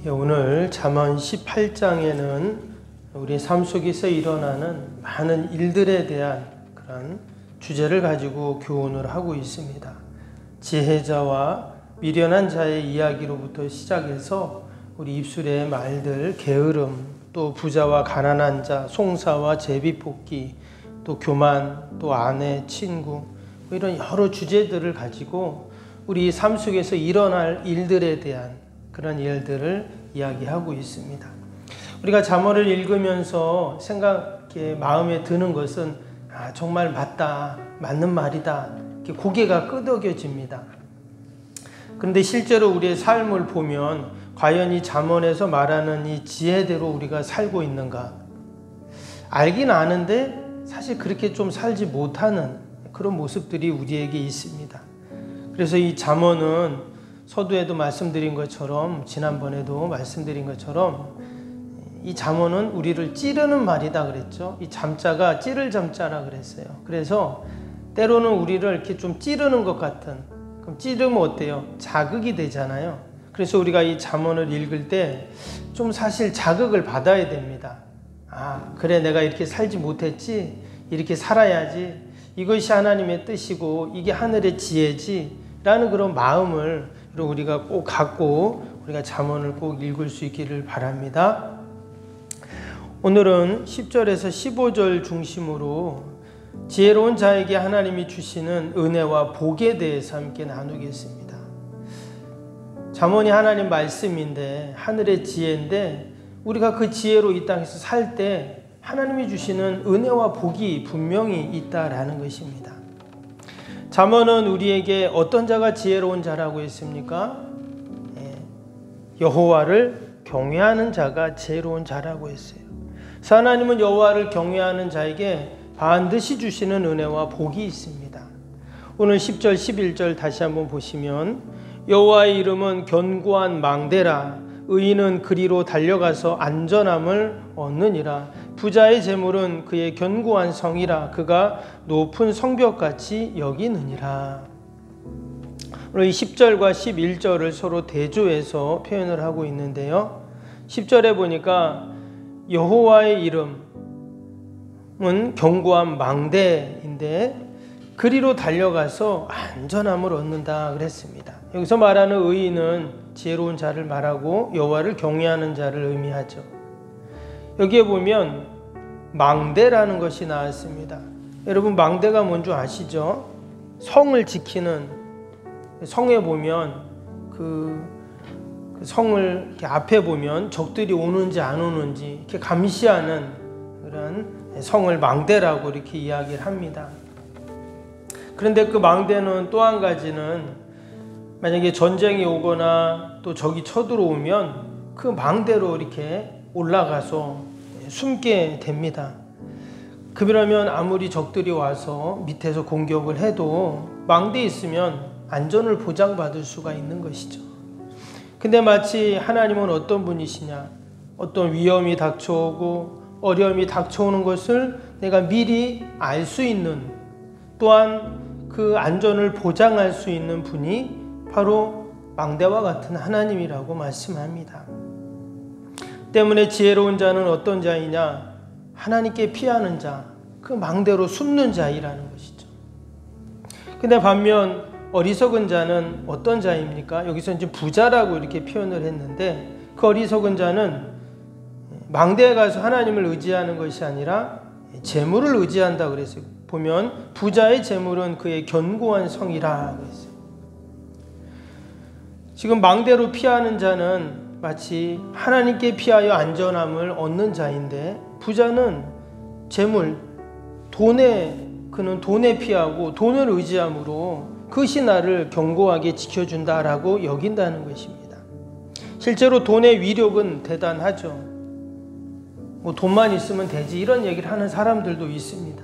오늘 잠언 18장에는 우리 삶 속에서 일어나는 많은 일들에 대한 그런 주제를 가지고 교훈을 하고 있습니다. 지혜자와 미련한 자의 이야기로부터 시작해서 우리 입술의 말들, 게으름, 또 부자와 가난한 자, 송사와 제비뽑기, 또 교만, 또 아내, 친구, 이런 여러 주제들을 가지고 우리 삶 속에서 일어날 일들에 대한 그런 일들을 이야기하고 있습니다. 우리가 잠언을 읽으면서 생각에 마음에 드는 것은 정말 맞다, 맞는 말이다, 이렇게 고개가 끄덕여집니다. 그런데 실제로 우리의 삶을 보면 과연 이 잠언에서 말하는 이 지혜대로 우리가 살고 있는가? 알긴 아는데 사실 그렇게 좀 살지 못하는 그런 모습들이 우리에게 있습니다. 그래서 이 잠언은 서두에도 말씀드린 것처럼, 지난번에도 말씀드린 것처럼 이 잠언은 우리를 찌르는 말이다 그랬죠. 이 잠자가 찌를 잠자라 그랬어요. 그래서 때로는 우리를 이렇게 좀 찌르는 것 같은, 그럼 찌르면 어때요? 자극이 되잖아요. 그래서 우리가 이 잠언을 읽을 때 좀 사실 자극을 받아야 됩니다. 그래, 내가 이렇게 살지 못했지, 이렇게 살아야지, 이것이 하나님의 뜻이고 이게 하늘의 지혜지 라는 그런 마음을 우리가 꼭 갖고 우리가 잠언을 꼭 읽을 수 있기를 바랍니다. 오늘은 10절에서 15절 중심으로 지혜로운 자에게 하나님이 주시는 은혜와 복에 대해서 함께 나누겠습니다. 잠언이 하나님 말씀인데, 하늘의 지혜인데, 우리가 그 지혜로 이 땅에서 살 때 하나님이 주시는 은혜와 복이 분명히 있다라는 것입니다. 잠언은 우리에게 어떤 자가 지혜로운 자라고 했습니까? 여호와를 경외하는 자가 지혜로운 자라고 했어요. 그래서 하나님은 여호와를 경외하는 자에게 반드시 주시는 은혜와 복이 있습니다. 오늘 10절 11절 다시 한번 보시면, 여호와의 이름은 견고한 망대라, 의인은 그리로 달려가서 안전함을 얻느니라. 부자의 재물은 그의 견고한 성이라, 그가 높은 성벽같이 여기느니라. 오늘 이 10절과 11절을 서로 대조해서 표현을 하고 있는데요. 10절에 보니까 여호와의 이름은 견고한 망대인데 그리로 달려가서 안전함을 얻는다 그랬습니다. 여기서 말하는 의인은 지혜로운 자를 말하고 여호와를 경외하는 자를 의미하죠. 여기에 보면 망대라는 것이 나왔습니다. 여러분, 망대가 뭔지 아시죠? 성을 지키는, 성에 보면 그 성을 이렇게 앞에 보면 적들이 오는지 안 오는지 이렇게 감시하는 그런 성을 망대라고 이렇게 이야기를 합니다. 그런데 그 망대는 또 한 가지는, 만약에 전쟁이 오거나 또 적이 쳐들어오면 그 망대로 이렇게 올라가서 숨게 됩니다. 그러면 아무리 적들이 와서 밑에서 공격을 해도 망대에 있으면 안전을 보장받을 수가 있는 것이죠. 근데 마치 하나님은 어떤 분이시냐? 어떤 위험이 닥쳐오고 어려움이 닥쳐오는 것을 내가 미리 알 수 있는, 또한 그 안전을 보장할 수 있는 분이 바로 망대와 같은 하나님이라고 말씀합니다. 때문에 지혜로운 자는 어떤 자이냐? 하나님께 피하는 자, 그 망대로 숨는 자이라는 것이죠. 근데 반면 어리석은 자는 어떤 자입니까? 여기서 이제 부자라고 이렇게 표현을 했는데, 그 어리석은 자는 망대에 가서 하나님을 의지하는 것이 아니라 재물을 의지한다 그랬어요. 보면 부자의 재물은 그의 견고한 성이라 그랬어요. 지금 망대로 피하는 자는 마치 하나님께 피하여 안전함을 얻는 자인데, 부자는 재물, 그는 돈에 피하고 돈을 의지함으로 그것이 나를 견고하게 지켜준다라고 여긴다는 것입니다. 실제로 돈의 위력은 대단하죠. 돈만 있으면 되지, 이런 얘기를 하는 사람들도 있습니다.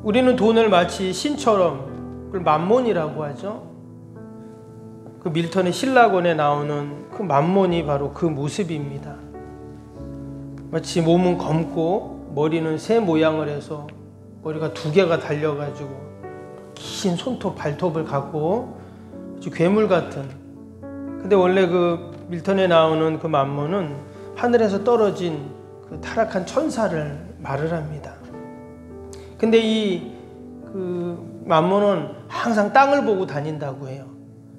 우리는 돈을 마치 신처럼, 그걸 만몬이라고 하죠. 그 밀턴의 신라권에 나오는 그 만몬이 바로 그 모습입니다. 마치 몸은 검고 머리는 새 모양을 해서 머리가 두 개가 달려가지고 긴 손톱, 발톱을 갖고 아주 괴물 같은 근데 원래 그 밀턴에 나오는 그 만몬은 하늘에서 떨어진 그 타락한 천사를 말을 합니다. 근데 이 그 만몬은 항상 땅을 보고 다닌다고 해요.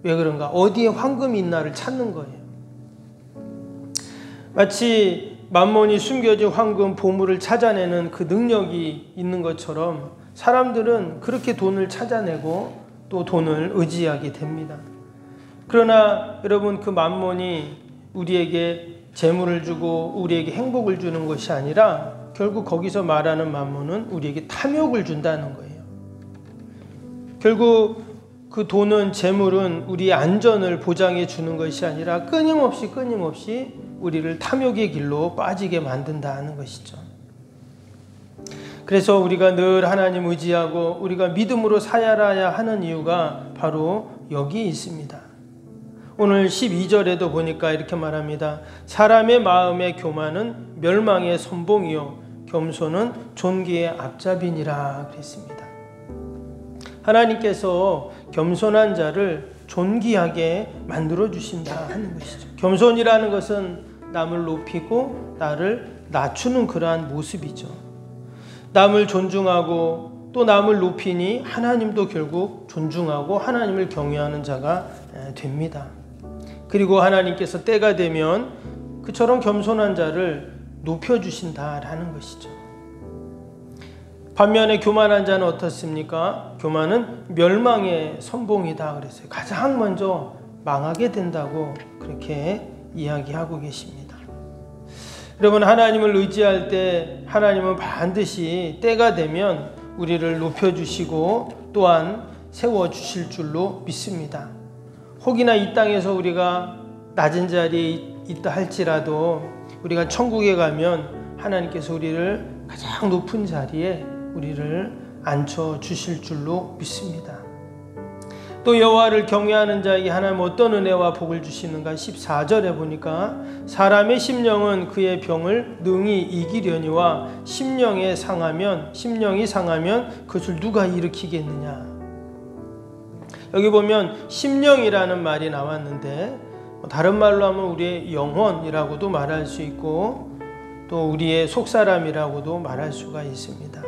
왜 그런가? 어디에 황금이 있나를 찾는 거예요. 마치 만몬이 숨겨진 황금, 보물을 찾아내는 그 능력이 있는 것처럼 사람들은 그렇게 돈을 찾아내고 또 돈을 의지하게 됩니다. 그러나 여러분, 그 만몬이 우리에게 재물을 주고 우리에게 행복을 주는 것이 아니라 결국 거기서 말하는 만몬은 우리에게 탐욕을 준다는 거예요. 결국 그 돈은, 재물은 우리의 안전을 보장해 주는 것이 아니라 끊임없이 우리를 탐욕의 길로 빠지게 만든다는 것이죠. 그래서 우리가 늘 하나님 의지하고 우리가 믿음으로 살아야 하는 이유가 바로 여기 있습니다. 오늘 12절에도 보니까 이렇게 말합니다. 사람의 마음의 교만은 멸망의 선봉이요 겸손은 존귀의 앞잡이니라 그랬습니다. 하나님께서 겸손한 자를 존귀하게 만들어 주신다 하는 것이죠. 겸손이라는 것은 남을 높이고 나를 낮추는 그러한 모습이죠. 남을 존중하고 또 남을 높이니 하나님도 결국 존중하고 하나님을 경외하는 자가 됩니다. 그리고 하나님께서 때가 되면 그처럼 겸손한 자를 높여주신다라는 것이죠. 반면에 교만한 자는 어떻습니까? 교만은 멸망의 선봉이다 그랬어요. 가장 먼저 망하게 된다고 그렇게 이야기하고 계십니다. 여러분, 하나님을 의지할 때 하나님은 반드시 때가 되면 우리를 높여주시고 또한 세워주실 줄로 믿습니다. 혹이나 이 땅에서 우리가 낮은 자리에 있다 할지라도 우리가 천국에 가면 하나님께서 우리를 가장 높은 자리에 우리를 앉혀주실 줄로 믿습니다. 또 여호와를 경외하는 자에게 하나님 어떤 은혜와 복을 주시는가? 14절에 보니까 사람의 심령은 그의 병을 능히 이기려니와 심령이 상하면 그것을 누가 일으키겠느냐? 여기 보면 심령이라는 말이 나왔는데 다른 말로 하면 우리의 영혼이라고도 말할 수 있고 또 우리의 속사람이라고도 말할 수가 있습니다.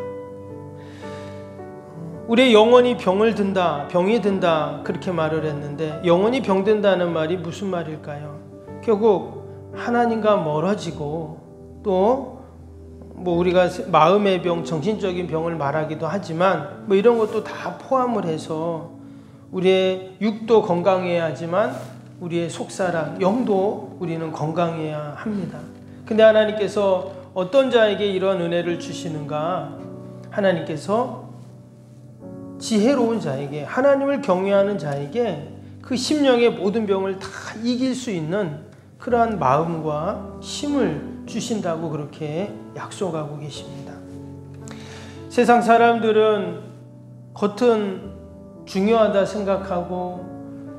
우리의 영혼이 병이 든다 그렇게 말을 했는데 영혼이 병든다는 말이 무슨 말일까요? 결국 하나님과 멀어지고 또 우리가 마음의 병, 정신적인 병을 말하기도 하지만 이런 것도 다 포함을 해서 우리의 육도 건강해야 하지만 우리의 속사람, 영도 우리는 건강해야 합니다. 근데 하나님께서 어떤 자에게 이런 은혜를 주시는가? 하나님께서 지혜로운 자에게, 하나님을 경외하는 자에게 그 심령의 모든 병을 다 이길 수 있는 그러한 마음과 힘을 주신다고 그렇게 약속하고 계십니다. 세상 사람들은 겉은 중요하다 생각하고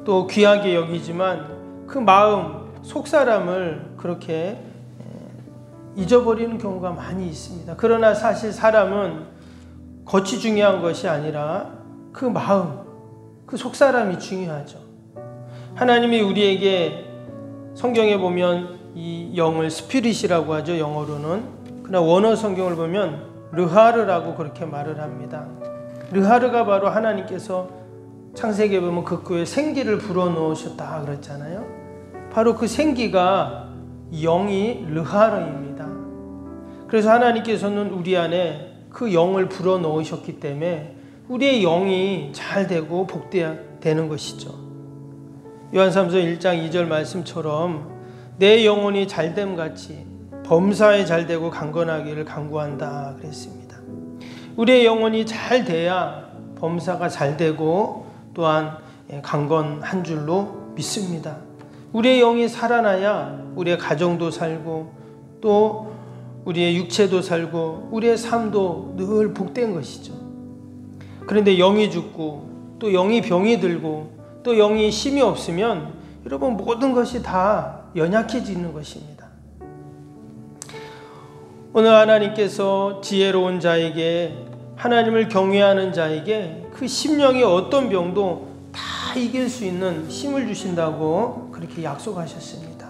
또 귀하게 여기지만 그 마음, 속사람을 그렇게 잊어버리는 경우가 많이 있습니다. 그러나 사실 사람은 겉이 중요한 것이 아니라 그 마음, 그 속사람이 중요하죠. 하나님이 우리에게 성경에 보면 이 영을 스피릿이라고 하죠, 영어로는. 그러나 원어 성경을 보면 르하르라고 그렇게 말을 합니다. 르하르가 바로 하나님께서 창세기에 보면 그 꿀에 생기를 불어넣으셨다 그랬잖아요. 바로 그 생기가 영이 르하르입니다. 그래서 하나님께서는 우리 안에 그 영을 불어넣으셨기 때문에 우리의 영이 잘 되고 복되는 것이죠. 요한삼서 1장 2절 말씀처럼 내 영혼이 잘됨 같이 범사에 잘되고 강건하기를 간구한다 그랬습니다. 우리의 영혼이 잘 돼야 범사가 잘되고 또한 강건한 줄로 믿습니다. 우리의 영이 살아나야 우리의 가정도 살고 또 우리의 육체도 살고 우리의 삶도 늘 복된 것이죠. 그런데 영이 죽고 또 영이 병이 들고 또 영이 힘이 없으면 여러분 모든 것이 다 연약해지는 것입니다. 오늘 하나님께서 지혜로운 자에게, 하나님을 경외하는 자에게 그 심령의 어떤 병도 다 이길 수 있는 힘을 주신다고 그렇게 약속하셨습니다.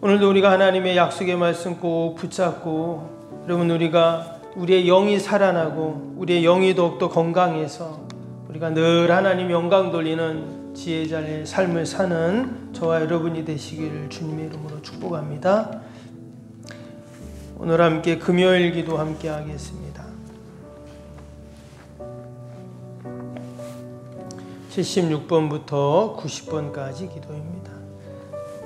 오늘도 우리가 하나님의 약속의 말씀 꼭 붙잡고, 여러분, 우리의 영이 살아나고 우리의 영이 더욱더 건강해서 우리가 늘 하나님 영광 돌리는 지혜자의 삶을 사는 저와 여러분이 되시기를 주님의 이름으로 축복합니다. 오늘 함께 금요일 기도 함께 하겠습니다. 76번부터 90번까지 기도입니다.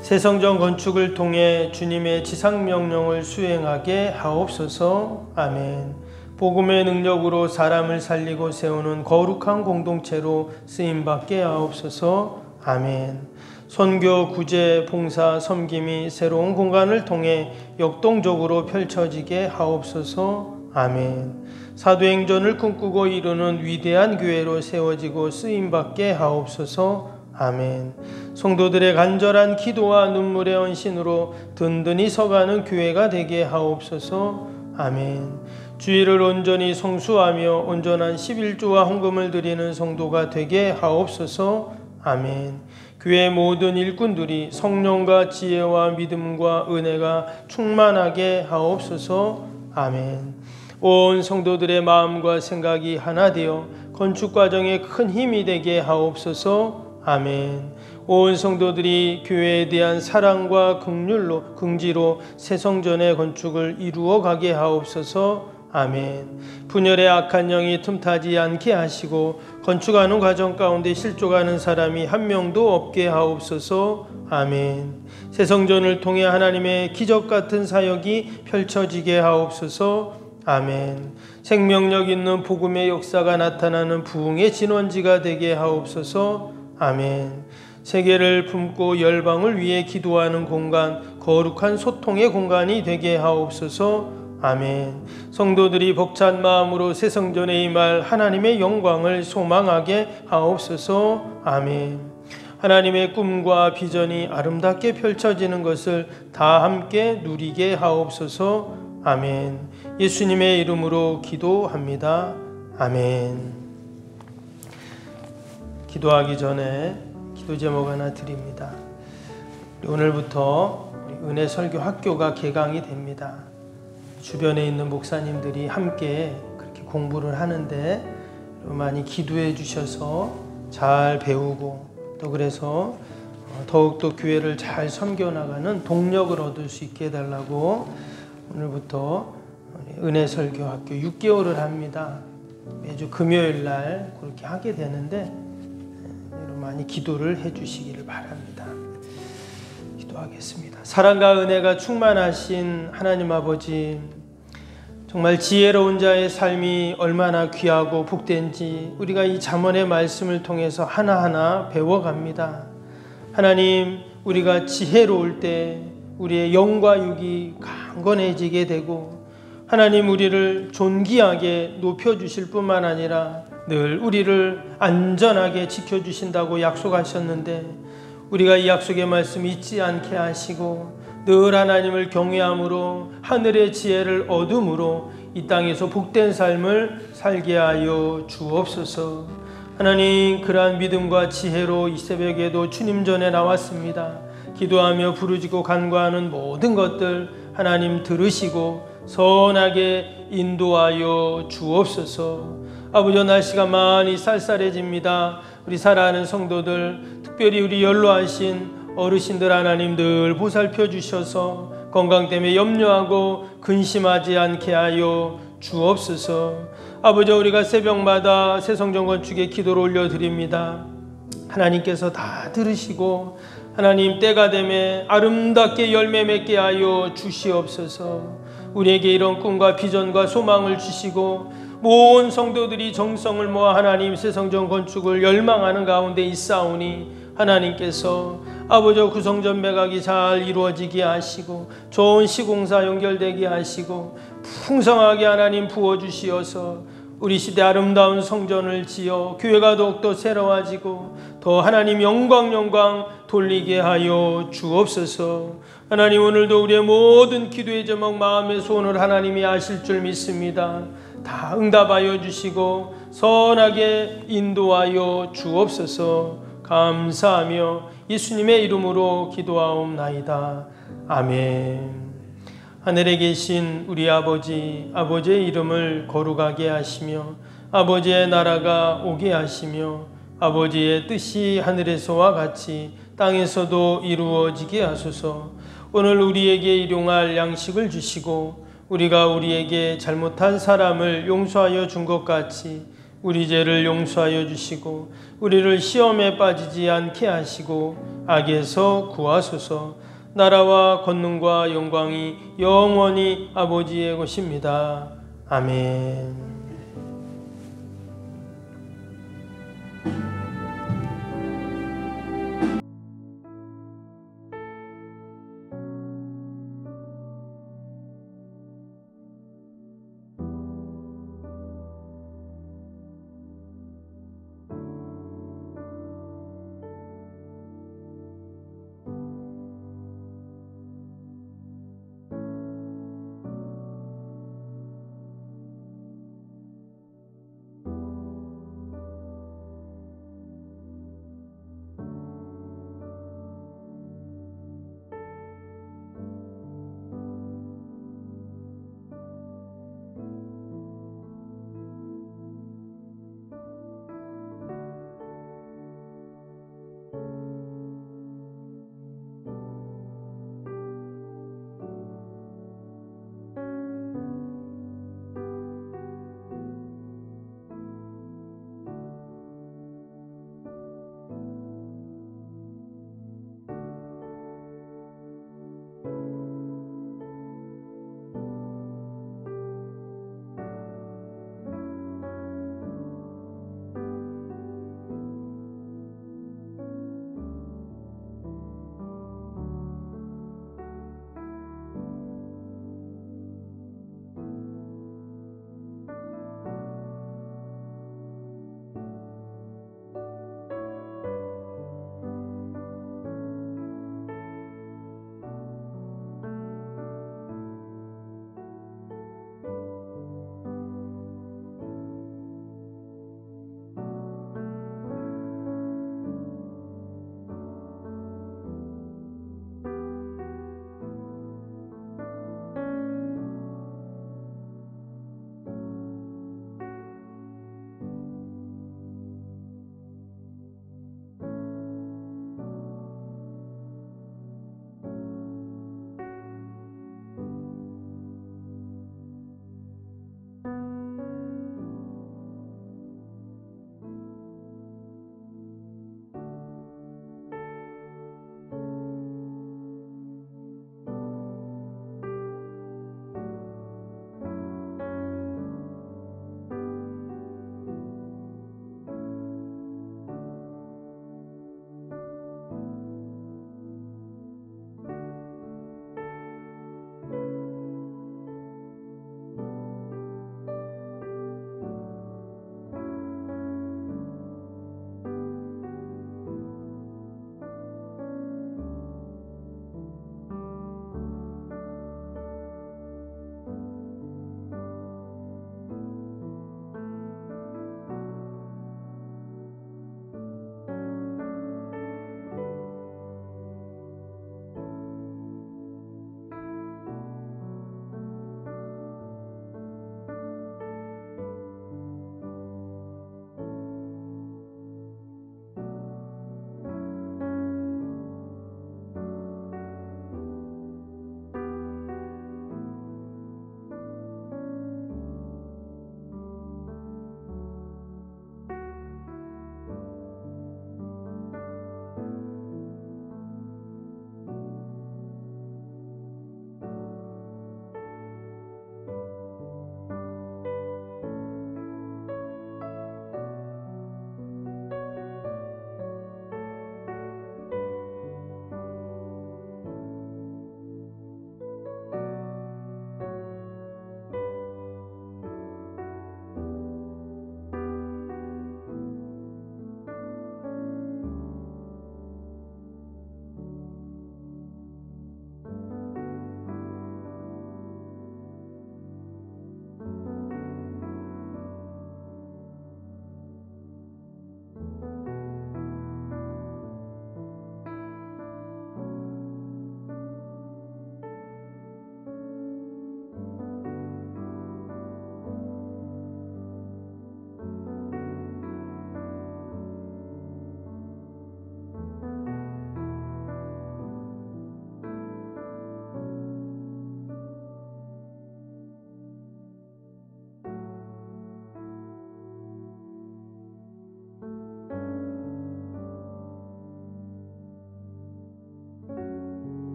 새 성전 건축을 통해 주님의 지상명령을 수행하게 하옵소서. 아멘. 복음의 능력으로 사람을 살리고 세우는 거룩한 공동체로 쓰임받게 하옵소서. 아멘. 선교, 구제, 봉사, 섬김이 새로운 공간을 통해 역동적으로 펼쳐지게 하옵소서. 아멘. 사도행전을 꿈꾸고 이루는 위대한 교회로 세워지고 쓰임받게 하옵소서. 아멘. 성도들의 간절한 기도와 눈물의 헌신으로 든든히 서가는 교회가 되게 하옵소서. 아멘. 주일을 온전히 성수하며 온전한 11조와 헌금을 드리는 성도가 되게 하옵소서. 아멘. 교회 모든 일꾼들이 성령과 지혜와 믿음과 은혜가 충만하게 하옵소서. 아멘. 온 성도들의 마음과 생각이 하나 되어 건축 과정에 큰 힘이 되게 하옵소서. 아멘. 온 성도들이 교회에 대한 사랑과 긍지로 새 성전의 건축을 이루어 가게 하옵소서. 아멘. 분열의 악한 영이 틈타지 않게 하시고 건축하는 과정 가운데 실족하는 사람이 한 명도 없게 하옵소서. 아멘. 새 성전을 통해 하나님의 기적 같은 사역이 펼쳐지게 하옵소서. 아멘. 생명력 있는 복음의 역사가 나타나는 부흥의 진원지가 되게 하옵소서. 아멘. 세계를 품고 열방을 위해 기도하는 공간, 거룩한 소통의 공간이 되게 하옵소서. 아멘. 성도들이 벅찬 마음으로 새 성전에 임할 하나님의 영광을 소망하게 하옵소서. 아멘. 하나님의 꿈과 비전이 아름답게 펼쳐지는 것을 다 함께 누리게 하옵소서. 아멘. 예수님의 이름으로 기도합니다. 아멘. 기도하기 전에 기도 제목 하나 드립니다. 오늘부터 은혜 설교 학교가 개강이 됩니다. 주변에 있는 목사님들이 함께 그렇게 공부를 하는데 많이 기도해 주셔서 잘 배우고 또 그래서 더욱더 교회를 잘 섬겨나가는 동력을 얻을 수 있게 해달라고 오늘부터 은혜 설교 학교 6개월을 합니다. 매주 금요일 날 그렇게 하게 되는데 많이 기도를 해 주시기를 바랍니다. 기도하겠습니다. 사랑과 은혜가 충만하신 하나님 아버지, 정말 지혜로운 자의 삶이 얼마나 귀하고 복된지 우리가 이 잠언의 말씀을 통해서 하나하나 배워갑니다. 하나님, 우리가 지혜로울 때 우리의 영과 육이 강건해지게 되고 하나님 우리를 존귀하게 높여주실 뿐만 아니라 늘 우리를 안전하게 지켜주신다고 약속하셨는데 우리가 이 약속의 말씀 잊지 않게 하시고 늘 하나님을 경외함으로 하늘의 지혜를 얻음으로 이 땅에서 복된 삶을 살게 하여 주옵소서. 하나님, 그러한 믿음과 지혜로 이 새벽에도 주님 전에 나왔습니다. 기도하며 부르짖고 간구하는 모든 것들 하나님 들으시고 선하게 인도하여 주옵소서. 아버지, 날씨가 많이 쌀쌀해집니다. 우리 사랑하는 성도들, 특별히 우리 연로하신 어르신들 하나님 늘 보살펴 주셔서 건강 때문에 염려하고 근심하지 않게 하여 주옵소서. 아버지, 우리가 새벽마다 새 성전 건축에 기도를 올려드립니다. 하나님께서 다 들으시고 하나님 때가 되매 아름답게 열매 맺게 하여 주시옵소서. 우리에게 이런 꿈과 비전과 소망을 주시고 모든 성도들이 정성을 모아 하나님 새 성전 건축을 열망하는 가운데 있사오니 하나님께서 아버지 구성전 매각이 잘 이루어지게 하시고 좋은 시공사 연결되게 하시고 풍성하게 하나님 부어주시어서 우리 시대 아름다운 성전을 지어 교회가 더욱더 새로워지고 더 하나님 영광 돌리게 하여 주옵소서. 하나님, 오늘도 우리의 모든 기도의 제목 마음의 소원을 하나님이 아실 줄 믿습니다. 다 응답하여 주시고 선하게 인도하여 주옵소서. 감사하며 예수님의 이름으로 기도하옵나이다. 아멘. 하늘에 계신 우리 아버지, 아버지의 이름을 거룩하게 하시며 아버지의 나라가 오게 하시며 아버지의 뜻이 하늘에서와 같이 땅에서도 이루어지게 하소서. 오늘 우리에게 일용할 양식을 주시고 우리가 우리에게 잘못한 사람을 용서하여 준 것 같이 우리 죄를 용서하여 주시고 우리를 시험에 빠지지 않게 하시고 악에서 구하소서. 나라와 권능과 영광이 영원히 아버지의 것입니다. 아멘.